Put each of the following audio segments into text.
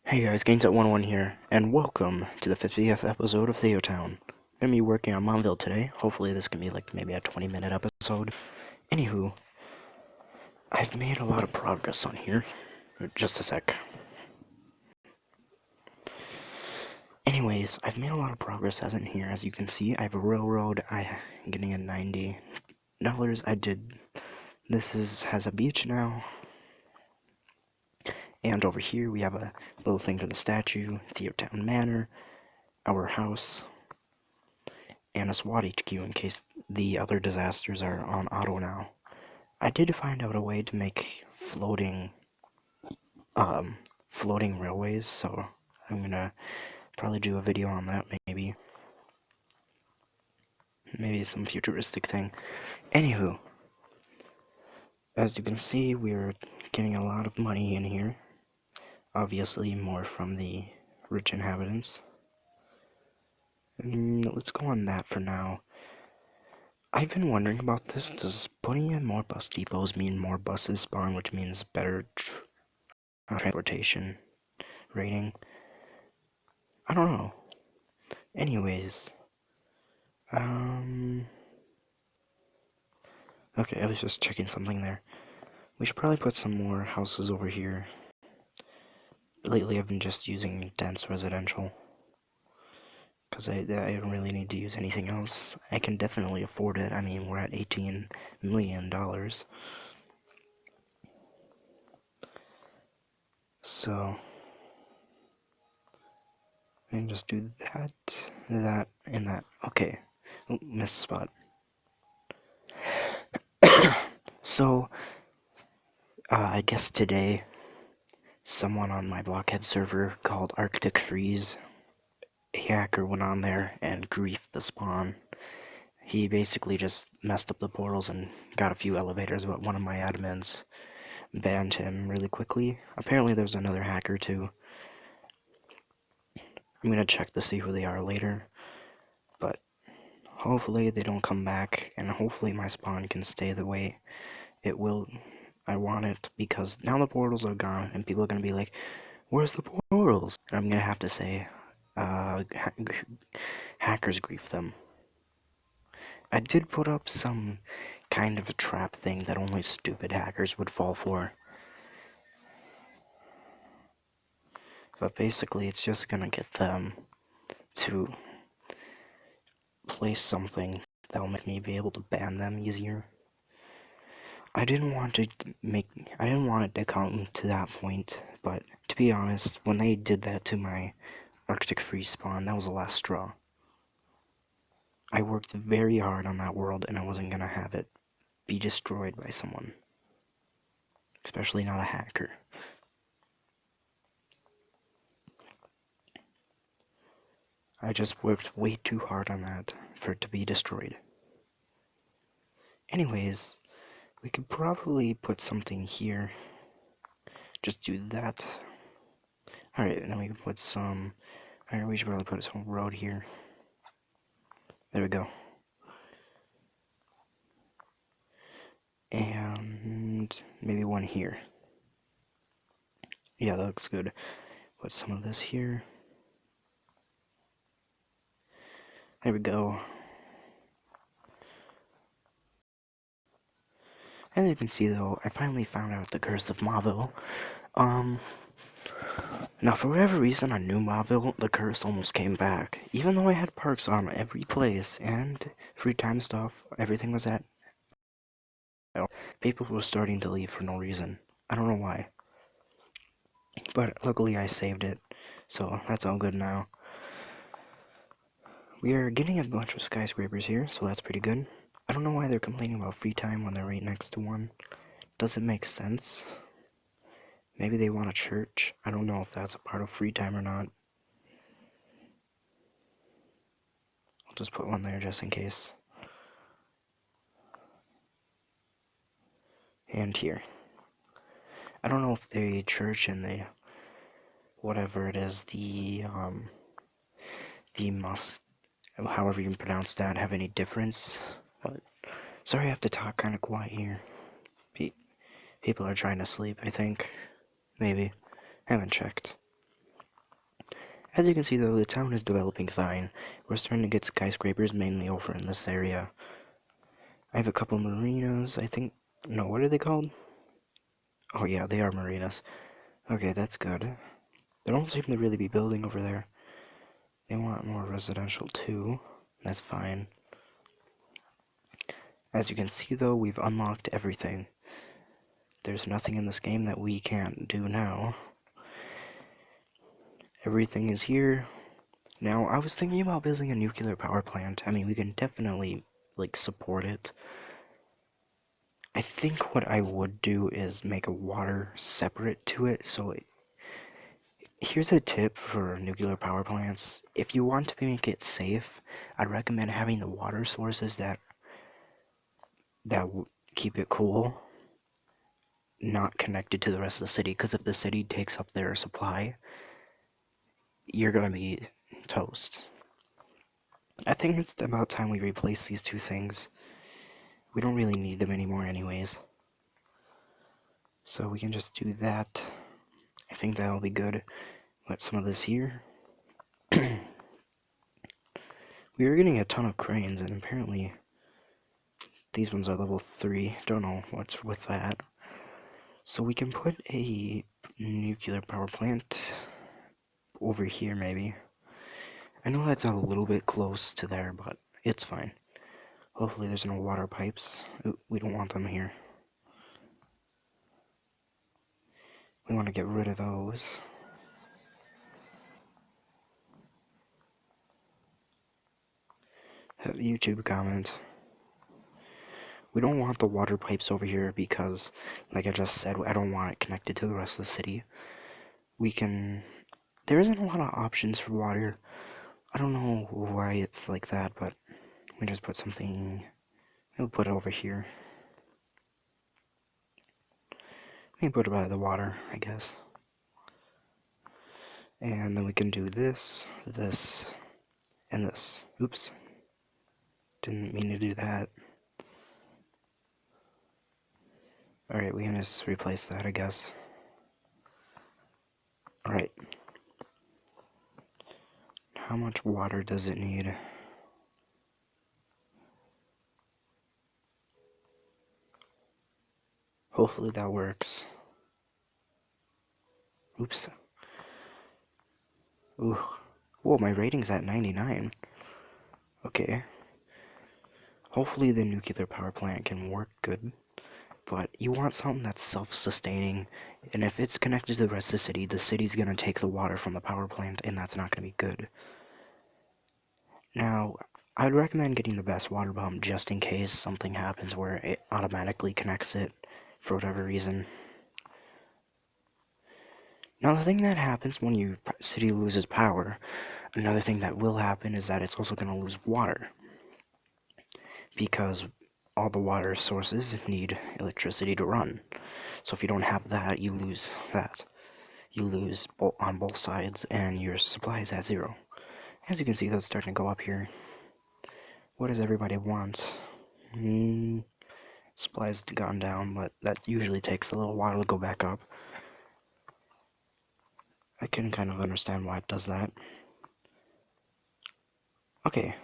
Hey guys, Kingtut11 here, and welcome to the 50th episode of TheoTown. I'm gonna be working on Monville today. Hopefully this can be like maybe a 20-minute episode. Anywho, I've made a lot of progress on here. Just a sec. Anyways, I've made a lot of progress as in here. As you can see, I have a railroad. I'm getting a $90. Has a beach now. And over here we have a little thing for the statue, TheoTown Manor, our house, and a SWAT HQ in case the other disasters are on auto now. I did find out a way to make floating railways, so I'm gonna probably do a video on that maybe some futuristic thing. Anywho, as you can see, we're getting a lot of money in here, obviously more from the rich inhabitants. Let's go on that for now. I've been wondering about this. Does putting in more bus depots mean more buses spawn, which means better transportation rating? I don't know. Anyways, okay, I was just checking something there. We should probably put some more houses over here. Lately I've been just using dense residential, because I don't really need to use anything else. I can definitely afford it. I mean, we're at $18 million. So, I can just do that, and that. Okay. Oh, missed the spot. So, I guess today, someone on my Blockhead server called Arctic Freeze, a hacker, went on there and griefed the spawn. He basically just messed up the portals and got a few elevators, but one of my admins banned him really quickly. Apparently there's another hacker too. I'm gonna check to see who they are later, but hopefully they don't come back, and hopefully my spawn can stay the way it will. I want it, because now the portals are gone, and people are gonna be like, where's the portals? And I'm gonna have to say, hackers grief them. I did put up some kind of a trap thing that only stupid hackers would fall for. But basically, it's just gonna get them to place something that'll make me be able to ban them easier. I didn't want it to come to that point, but to be honest, when they did that to my Arctic Freeze spawn, that was the last straw. I worked very hard on that world, and I wasn't gonna have it be destroyed by someone. Especially not a hacker. I just worked way too hard on that for it to be destroyed. Anyways, we could probably put something here. Just do that. Alright, and then we can put some... Alright, we should probably put some road here. There we go. And maybe one here. Yeah, that looks good. Put some of this here. There we go. As you can see though, I finally found out the curse of Mauville. Now for whatever reason on New Mauville, the curse almost came back. Even though I had perks on every place and free time stuff, everything was at... People were starting to leave for no reason. I don't know why. But luckily I saved it, so that's all good now. We are getting a bunch of skyscrapers here, so that's pretty good. I don't know why they're complaining about free time when they're right next to one. Does it make sense? Maybe they want a church. I don't know if that's a part of free time or not. I'll just put one there just in case. And here. I don't know if the church and the whatever it is, the mosque, however you pronounce that, have any difference. But sorry I have to talk kind of quiet here. People are trying to sleep, I think. Maybe. Haven't checked. As you can see though, the town is developing fine. We're starting to get skyscrapers mainly over in this area. I have a couple marinas, I think. No, what are they called? Oh yeah, they are marinas. Okay, that's good. They don't seem to really be building over there. They want more residential too. That's fine. As you can see though, we've unlocked everything. There's nothing in this game that we can't do now. Everything is here. Now, I was thinking about building a nuclear power plant. I mean, we can definitely, like, support it. I think what I would do is make a water separate to it, so here's a tip for nuclear power plants. If you want to make it safe, I'd recommend having the water sources that keep it cool not connected to the rest of the city, because if the city takes up their supply, you're gonna be toast. I think it's about time we replace these two things. We don't really need them anymore anyways. So we can just do that. I think that'll be good. Put some of this here. We were getting a ton of cranes, and apparently these ones are level 3. Don't know what's with that. So we can put a nuclear power plant over here, maybe. I know that's a little bit close to there, but it's fine. Hopefully there's no water pipes. Ooh, we don't want them here. We want to get rid of those. YouTube comment. We don't want the water pipes over here because, like I just said, I don't want it connected to the rest of the city. We can... There isn't a lot of options for water. I don't know why it's like that, but we just put something... We'll put it over here. We can put it by the water, I guess. And then we can do this, this, and this. Oops. Didn't mean to do that. Alright, we can just replace that, I guess. Alright. How much water does it need? Hopefully that works. Oops. Ooh. Whoa, my rating's at 99. Okay. Hopefully the nuclear power plant can work good. But you want something that's self-sustaining, and if it's connected to the rest of the city's gonna take the water from the power plant, and that's not gonna be good. Now, I'd recommend getting the best water pump just in case something happens where it automatically connects it for whatever reason. Now, the thing that happens when your city loses power, another thing that will happen is that it's also going to lose water. Because all the water sources need electricity to run. So if you don't have that, you lose that. You lose on both sides, and your supply is at 0. As you can see, that's starting to go up here. What does everybody want? Supply's gone down, but that usually takes a little while to go back up. I can kind of understand why it does that. Okay.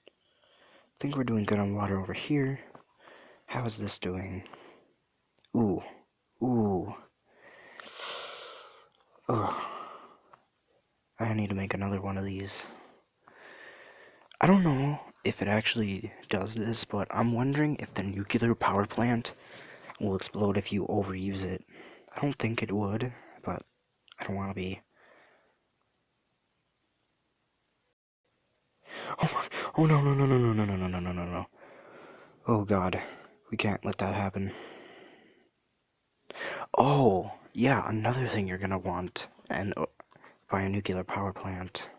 I think we're doing good on water over here. How is this doing? Ooh. Ooh. Ugh. I need to make another one of these. I don't know if it actually does this, but I'm wondering if the nuclear power plant will explode if you overuse it. I don't think it would, but I don't want to be... Oh no, no, no, no, no, no, no, no, no, no, no, no. Oh god, we can't let that happen. Oh, yeah, another thing you're gonna want and by a nuclear power plant.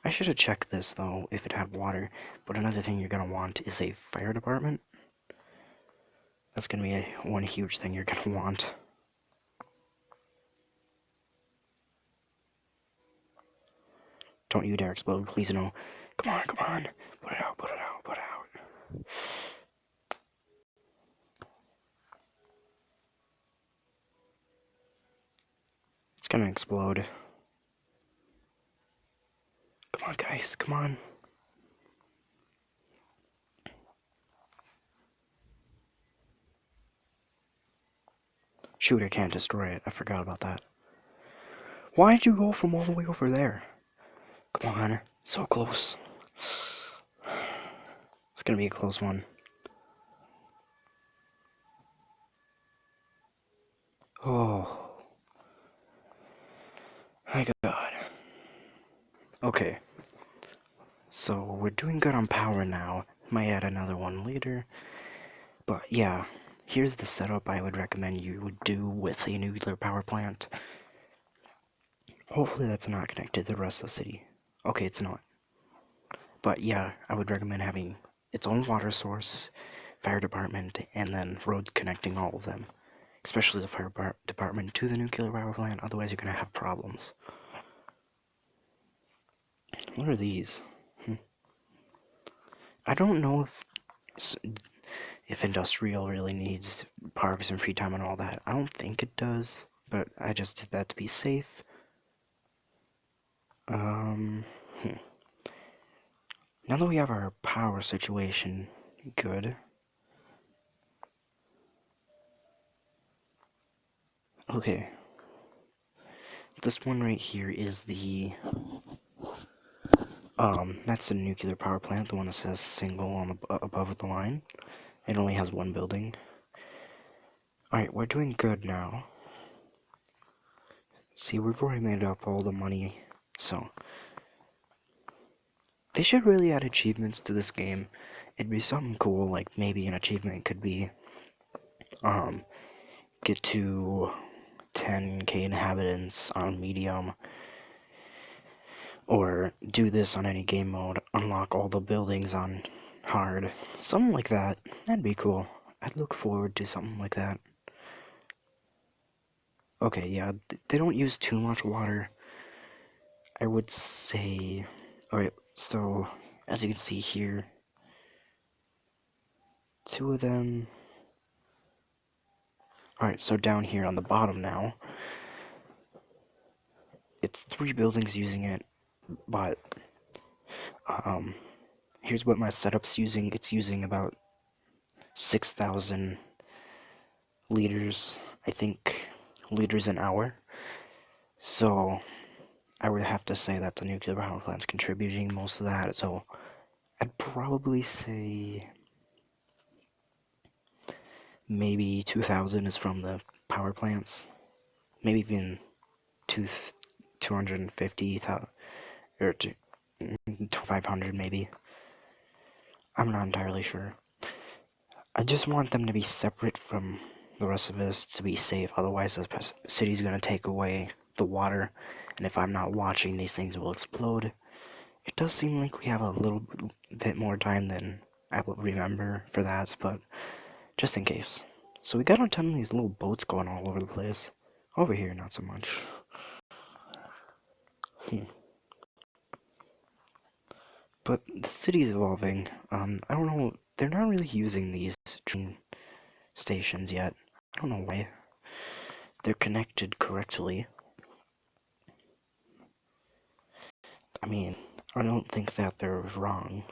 I should have checked this though, if it had water, but another thing you're gonna want is a fire department. That's gonna be one huge thing you're gonna want. Don't you dare explode, please no. Come on, come on. Put it out, put it out, put it out. It's gonna explode. on, guys, come on. Shoot, I can't destroy it. I forgot about that. Why did you go from all the way over there? Come on, so close. It's gonna be a close one. Oh. My god. Okay. So, we're doing good on power now. Might add another one later. But yeah, here's the setup I would recommend you would do with a nuclear power plant. Hopefully that's not connected to the rest of the city. Okay, it's not. But yeah, I would recommend having its own water source, fire department, and then roads connecting all of them. Especially the fire department to the nuclear power plant, otherwise you're going to have problems. What are these? I don't know if industrial really needs parks and free time and all that. I don't think it does, but I just did that to be safe. Hmm. Now that we have our power situation good. Okay. This one right here is the that's the nuclear power plant, the one that says single on the above the line. It only has one building. Alright, we're doing good now. See, we've already made up all the money, so they should really add achievements to this game. It'd be something cool, like maybe an achievement could be get to 10k inhabitants on medium, or do this on any game mode, unlock all the buildings on hard, something like that. That'd be cool. I'd look forward to something like that. Okay, yeah, they don't use too much water, I would say. Alright, so as you can see here, two of them. Alright, so down here on the bottom now, it's 3 buildings using it, but here's what my setup's using. It's using about 6,000 liters, I think, liters an hour. So I would have to say that the nuclear power plant's contributing most of that. So I'd probably say maybe 2,000 is from the power plants, maybe even 250,000 or 500 maybe. I'm not entirely sure. I just want them to be separate from the rest of us to be safe. Otherwise, the city's gonna take away the water, and if I'm not watching, these things will explode. It does seem like we have a little bit more time than I will remember for that, but just in case. So we got a ton of these little boats going all over the place. Over here, not so much. But the city's evolving. I don't know. They're not really using these train stations yet. I don't know why. They're connected correctly. I mean, I don't think that they're wrong.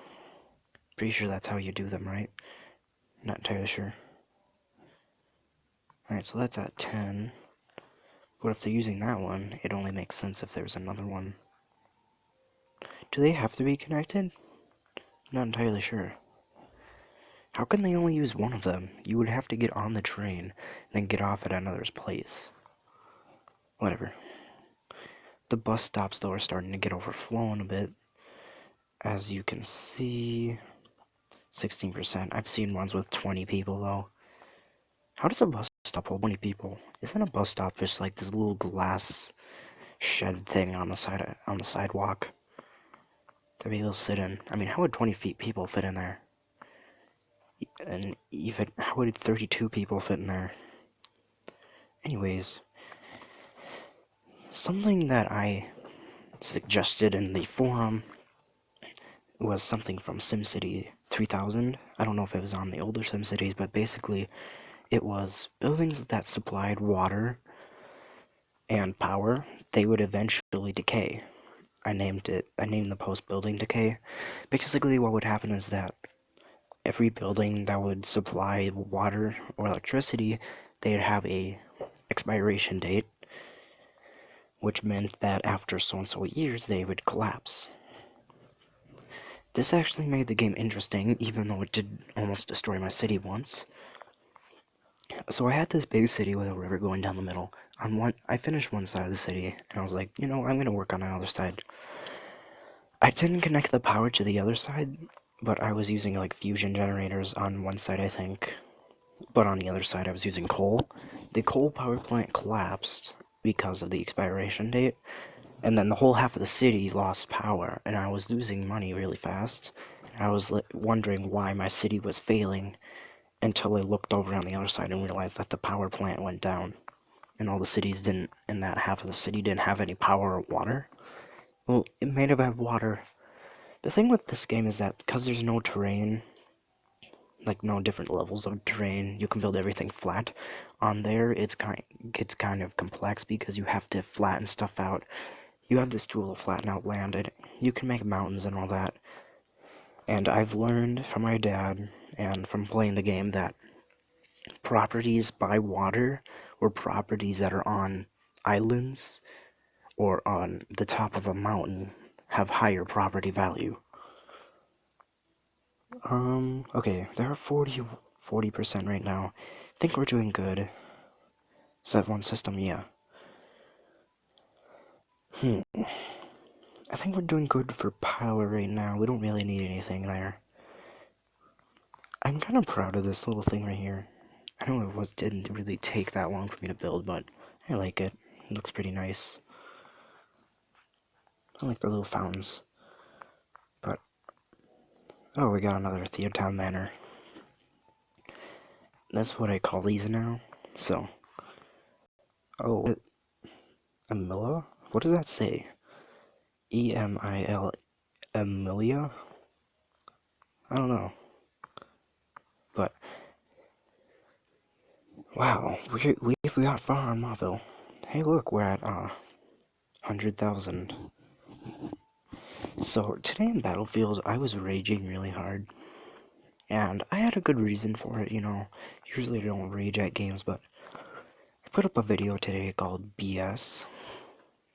Pretty sure that's how you do them, right? Not entirely sure. Alright, so that's at 10. But if they're using that one, it only makes sense if there's another one. Do they have to be connected? Not entirely sure. How can they only use one of them? You would have to get on the train, then get off at another's place. Whatever. The bus stops, though, are starting to get overflowing a bit. As you can see, 16%. I've seen ones with 20 people, though. How does a bus stop hold 20 people? Isn't a bus stop just like this little glass shed thing on the sidewalk to be able to sit in? I mean, how would 20 people fit in there? And even how would 32 people fit in there? Anyways, something that I suggested in the forum was something from SimCity 3000. I don't know if it was on the older SimCities, but basically it was buildings that supplied water and power. They would eventually decay. I named the post building decay. Basically, what would happen is that every building that would supply water or electricity, they'd have a expiration date, which meant that after so and so years they would collapse. This actually made the game interesting, even though it did almost destroy my city once. So I had this big city with a river going down the middle. I finished one side of the city, and I was like, you know, I'm gonna work on another side. I didn't connect the power to the other side, but I was using like fusion generators on one side, I think. But on the other side, I was using coal. The coal power plant collapsed because of the expiration date, and then the whole half of the city lost power, and I was losing money really fast. I was wondering why my city was failing until I looked over on the other side and realized that the power plant went down, and all the cities didn't, and that half of the city didn't have any power or water. Well, it may have had water. The thing with this game is that because there's no terrain, like no different levels of terrain, you can build everything flat. On there, it's kind of complex because you have to flatten stuff out. You have this tool to flatten out land, and you can make mountains and all that. And I've learned from my dad and from playing the game that properties by water or properties that are on islands or on the top of a mountain have higher property value. Okay, there are 40% right now. I think we're doing good. Set one system, yeah. I think we're doing good for power right now. We don't really need anything there. I'm kind of proud of this little thing right here. I know didn't really take that long for me to build, but I like it. It looks pretty nice. I like the little fountains. But, oh, we got another TheoTown manor. That's what I call these now. So, oh, Emilia? What does that say? E-M-I-L, Emilia? I don't know. But, wow, we got far on Marville. Hey, look, we're at, 100,000. So, today in Battlefield, I was raging really hard. And I had a good reason for it, you know. Usually I don't rage at games, but I put up a video today called BS,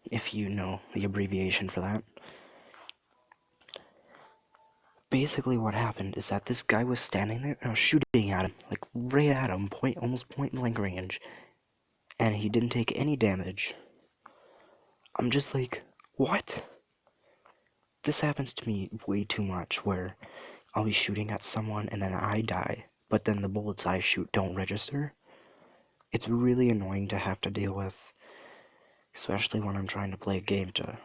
if you know the abbreviation for that. Basically what happened is that this guy was standing there and I was shooting at him, like right at him, almost point blank range, and he didn't take any damage. I'm just like, what? This happens to me way too much, where I'll be shooting at someone and then I die, but then the bullets I shoot don't register. It's really annoying to have to deal with, especially when I'm trying to play a game to,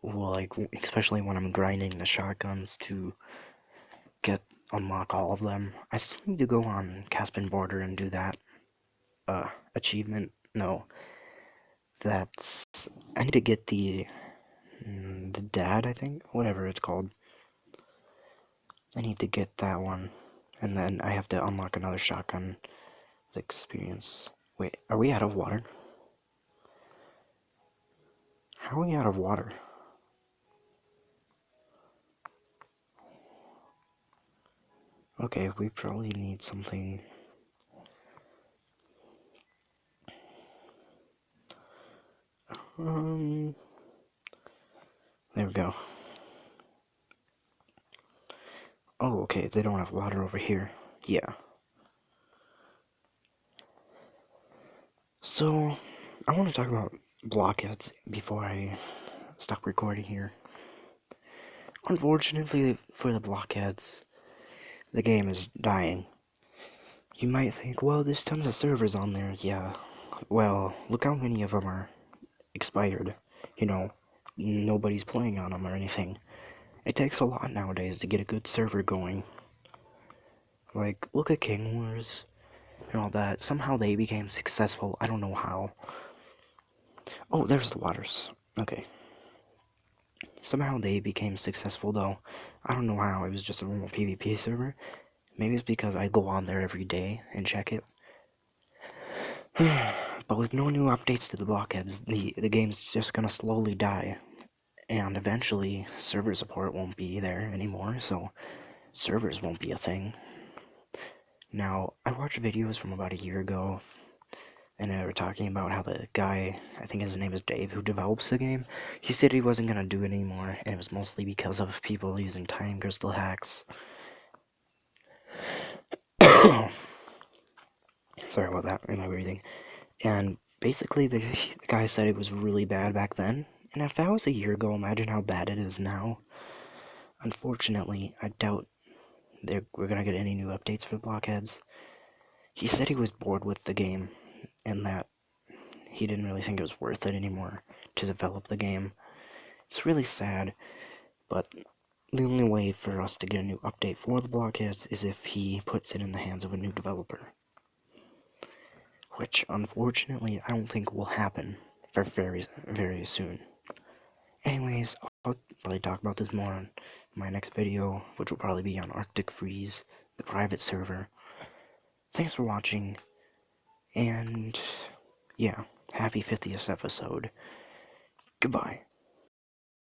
well, like, especially when I'm grinding the shotguns to unlock all of them. I still need to go on Caspian Border and do that, achievement. No, that's, I need to get the dad, I think, whatever it's called. I need to get that one, and then I have to unlock another shotgun experience. Wait, are we out of water? How are we out of water? Okay, we probably need something. There we go. Oh, okay, they don't have water over here. Yeah. So, I want to talk about blockheads before I stop recording here. Unfortunately for the blockheads, the game is dying. You might think, well, there's tons of servers on there. Yeah. Well, look how many of them are expired. You know, nobody's playing on them or anything. It takes a lot nowadays to get a good server going. Like, look at King Wars and all that. Somehow they became successful. I don't know how. Oh, there's the waters. Okay. Somehow they became successful, though. I don't know how. It was just a normal PvP server. Maybe it's because I go on there every day and check it. But with no new updates to the blockheads, the game's just gonna slowly die. and eventually server support won't be there anymore, so servers won't be a thing. Now, I watched videos from about a year ago, and they were talking about how the guy, I think his name is Dave, who develops the game, he said he wasn't going to do it anymore, and it was mostly because of people using time crystal hacks. Sorry about that, in my breathing. And basically, the guy said it was really bad back then, and if that was a year ago, imagine how bad it is now. Unfortunately, I doubt we're gonna get any new updates for the blockheads. He said he was bored with the game, and that he didn't really think it was worth it anymore to develop the game. It's really sad, but the only way for us to get a new update for the blockheads is if he puts it in the hands of a new developer. Which, unfortunately, I don't think will happen for very, very soon. Anyways, I'll probably talk about this more on my next video, which will probably be on Arctic Freeze, the private server. Thanks for watching, and yeah, happy 50th episode. Goodbye.